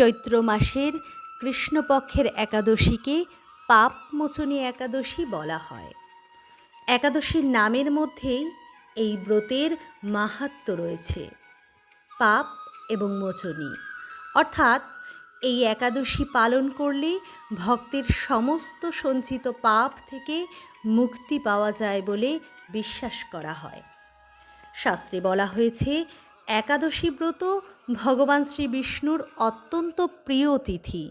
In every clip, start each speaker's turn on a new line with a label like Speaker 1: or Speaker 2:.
Speaker 1: চৈত্র মাসের কৃষ্ণপক্ষের একাদশীকে পাপমোচনী একাদশী বলা হয়। একাদশীর নামের মধ্যেই এই ব্রতের মাহাত্ম্য রয়েছে। পাপ এবং মোচনী, অর্থাৎ এই একাদশী পালন করলে ভক্তের সমস্ত সঞ্চিত পাপ থেকে মুক্তি পাওয়া যায় বলে বিশ্বাস করা হয়। শাস্ত্রে বলা হয়েছে, একাদশী ব্রত ভগবান শ্রী বিষ্ণুর অত্যন্ত প্রিয় তিথি।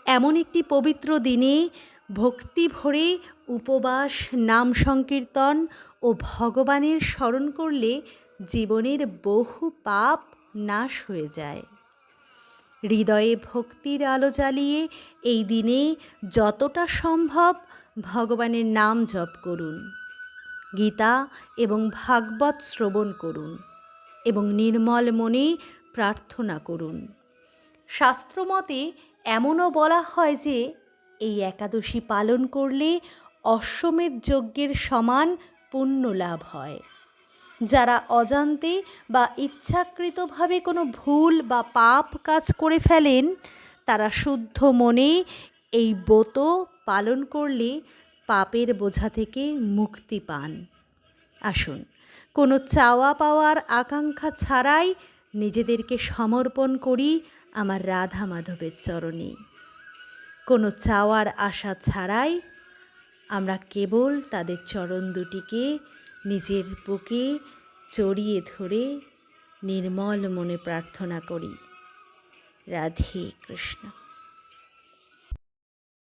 Speaker 1: এমন একটি পবিত্র দিনে ভক্তি ভরে উপবাস, নাম সংকীর্তন ও ভগবানের স্মরণ করলে জীবনের বহু পাপ নাশ হয়ে যায়। হৃদয়ে ভক্তির আলো জ্বালিয়ে এই দিনে যতটা সম্ভব ভগবানের নাম জপ করুন, গীতা এবং ভাগবত শ্রবণ করুন এবং নির্মল মনে প্রার্থনা করুন। শাস্ত্রমতে এমনও বলা হয় যে এই একাদশী পালন করলে অশ্বমেধ যজ্ঞের সমান পুণ্য লাভ হয়। যারা অজান্তে বা ইচ্ছাকৃতভাবে কোনো ভুল বা পাপ কাজ করে ফেলেন, তারা শুদ্ধ মনে এই ব্রত পালন করলে পাপের বোঝা থেকে মুক্তি পান। আসুন, কোনো চাওয়া পাওয়ার আকাঙ্ক্ষা ছাড়াই নিজেদেরকে সমর্পণ করি আমার রাধা মাধবের চরণে। কোনো চাওয়ার আশা ছাড়াই আমরা কেবল তাদের চরণ দুটিকে নিজের বুকে জড়িয়ে ধরে নির্মল মনে প্রার্থনা করি। রাধে কৃষ্ণ।